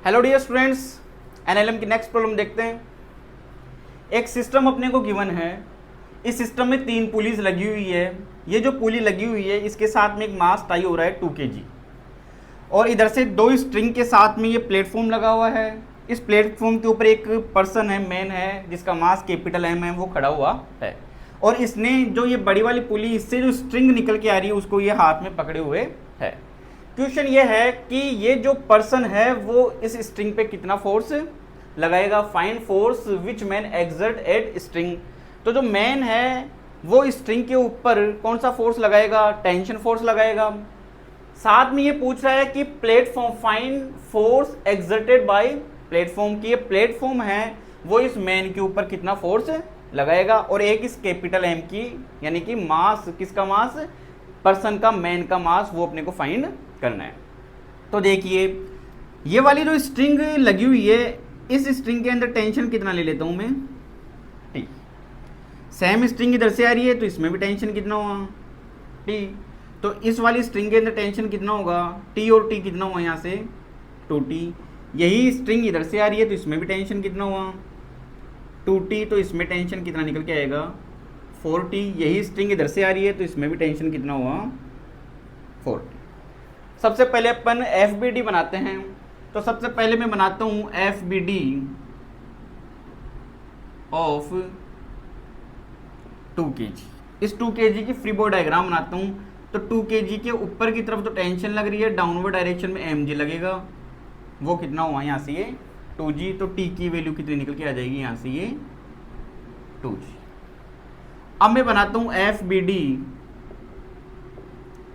Hello dear students, NLM की next problem देखते हैं। एक सिस्टम अपने को गिवन है। इस सिस्टम में 3 पुलीज लगी हुई है। ये जो पुली लगी हुई है इसके साथ में एक मास टाई हो रहा है 2 kg, और इधर से 2 स्ट्रिंग के साथ में ये प्लेटफॉर्म लगा हुआ है। इस प्लेटफॉर्म के ऊपर एक पर्सन है, मैन है, जिसका मास कैपिटल एम है, वो खड़ा हुआ है। और इसने जो ये बड़ी वाली पुली, इससे जो स्ट्रिंग निकल के आ रही है उसको ये हाथ में पकड़े हुए है। क्वेश्चन ये है कि ये जो पर्सन है वो इस स्ट्रिंग पे कितना फोर्स लगाएगा। Find force which man exert at string. तो जो मैन है वो स्ट्रिंग के ऊपर कौन सा फोर्स लगाएगा, टेंशन फोर्स लगाएगा। साथ में ये पूछ रहा है कि platform, find force exerted by platform, की ये प्लेटफॉर्म है वो इस मैन के ऊपर कितना फोर्स लगाएगा। और एक इस कैपिटल एम की, यानी कि मास, किसका मास, पर्सन का, मैन का मास, वो अपने को फाइंड करना है। तो देखिए ये वाली जो स्ट्रिंग लगी हुई है, इस स्ट्रिंग के अंदर टेंशन कितना ले लेता हूं मैं, टी। सेम स्ट्रिंग इधर से आ रही है तो इसमें भी टेंशन कितना हुआ, टी। तो इस वाली स्ट्रिंग के अंदर टेंशन कितना होगा, टी, और टी कितना हुआ यहाँ से 2t। यही स्ट्रिंग इधर से आ रही है तो इसमें भी टेंशन कितना हुआ 2t, तो इसमें टेंशन कितना निकल के आएगा 4t। यही स्ट्रिंग इधर से आ रही है तो इसमें भी टेंशन कितना हुआ 4t। सबसे पहले अपन FBD बनाते हैं। तो सबसे पहले मैं बनाता हूं FBD ऑफ 2 kg। इस 2 kg की फ्री बॉडी डायग्राम बनाता हूं। तो 2 kg के ऊपर की तरफ तो टेंशन लग रही है, डाउनवर्ड डायरेक्शन में mg लगेगा, वो कितना हुआ यहाँ से ये 2g। तो t की वैल्यू कितनी निकल के आ जाएगी यहाँ से ये 2g। अब मैं बनाता हूं FBD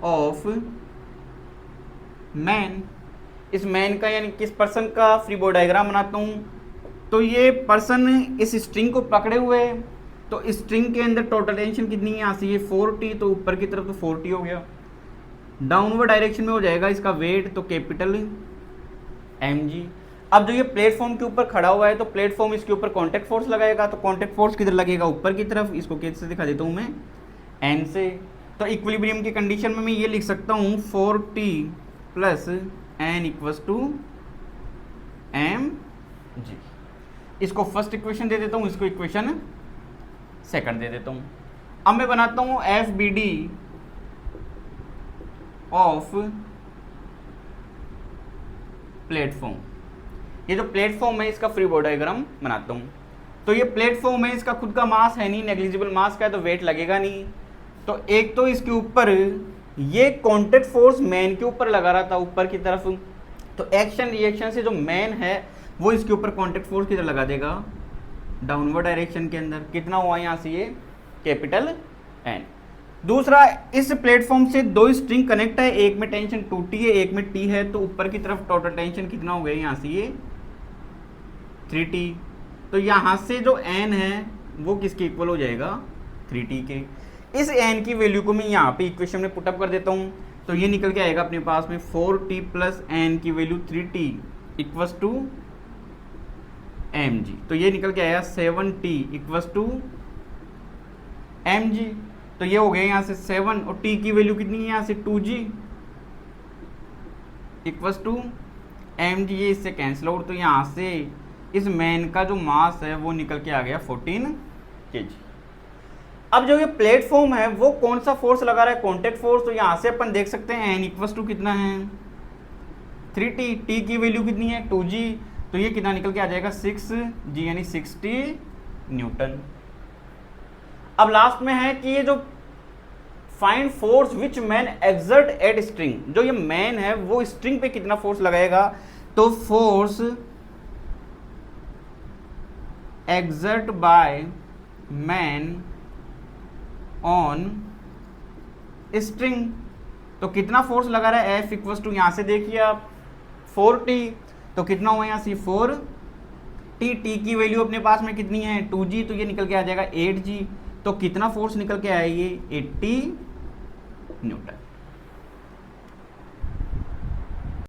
ऑफ मैन। इस मैन का, यानी किस पर्सन का फ्री बॉडी डायग्राम बनाता हूं। तो ये पर्सन इस स्ट्रिंग को पकड़े हुए है, तो स्ट्रिंग के अंदर टोटल टेंशन कितनी है यहाँ से ये 4t, तो ऊपर की तरफ तो 4t हो गया। डाउनवर्ड डायरेक्शन में हो जाएगा इसका वेट, तो कैपिटल mg। अब जो ये प्लेटफॉर्म के ऊपर खड़ा हुआ है तो प्लेटफॉर्म इसके ऊपर कॉन्टैक्ट फोर्स लगाएगा। तो कॉन्टैक्ट फोर्स किधर लगेगा, ऊपर की तरफ। इसको कैसे दिखा देता हूँ मैं, n से। तो इक्विलिब्रियम की कंडीशन में मैं ये लिख सकता हूँ 4t plus n equals to mg। इसको फर्स्ट इक्वेशन दे देता हूँ, इसको इक्वेशन सेकंड दे देता हूँ। अब मैं बनाता हूँ FBD ऑफ प्लेटफॉर्म। ये जो प्लेटफॉर्म है इसका फ्री बॉडी डायग्राम बनाता हूँ। तो ये प्लेटफॉर्म है, इसका खुद का मास है नहीं, नेग्लिजिबल मास का है, तो वेट लगेगा नहीं। तो एक तो इसके ऊपर ये कॉन्टैक्ट फोर्स मैन के ऊपर लगा रहा था ऊपर की तरफ, तो एक्शन रिएक्शन से जो मैन है वो इसके ऊपर कॉन्टैक्ट फोर्स किधर लगा देगा, डाउनवर्ड डायरेक्शन के अंदर। कितना हुआ यहाँ से ये कैपिटल N। दूसरा, इस प्लेटफॉर्म से 2 स्ट्रिंग कनेक्ट है, एक में टेंशन 2t है, एक में t है, तो ऊपर की तरफ टोटल टेंशन कितना हो गया यहाँ से ये 3t। तो यहाँ से जो n है वो किसके इक्वल हो जाएगा 3t के। इस n की वैल्यू को मैं यहाँ पे इक्वेशन में पुटअप कर देता हूँ। तो ये निकल के आएगा अपने पास में 4t प्लस n की value 3t equals to mg। तो ये निकल के आया 7t इक्वल्स टू mg। तो ये हो गया यहाँ से 7, और t की वैल्यू कितनी है यहाँ से 2g इक्वल्स टू mg। ये इससे कैंसिल आउट, तो यहाँ से इस मैन का जो मास है वो निकल के आ गया 14 kg। अब जो ये प्लेटफॉर्म है वो कौन सा फोर्स लगा रहा है, कॉन्टैक्ट फोर्स। तो यहाँ से अपन देख सकते हैं n इक्वल्स टू कितना है 3t, t की वैल्यू कितनी है 2g, तो ये कितना निकल के आ जाएगा 6g, यानी 60 न्यूटन। अब लास्ट में है कि ये जो find force which man exert at string, जो ये मैन है वो स्ट्रिंग पे कितना फोर्स लगाएगा। तो force exert by man on string, तो कितना फोर्स लगा रहा है F इक्वल्स टू, यहाँ से देखिए आप 4t, तो कितना हुआ यहाँ से 4t। t की वैल्यू अपने पास में कितनी है 2g, तो ये निकल के आ जाएगा 8g। तो कितना फोर्स निकल के आया ये 80 न्यूटन।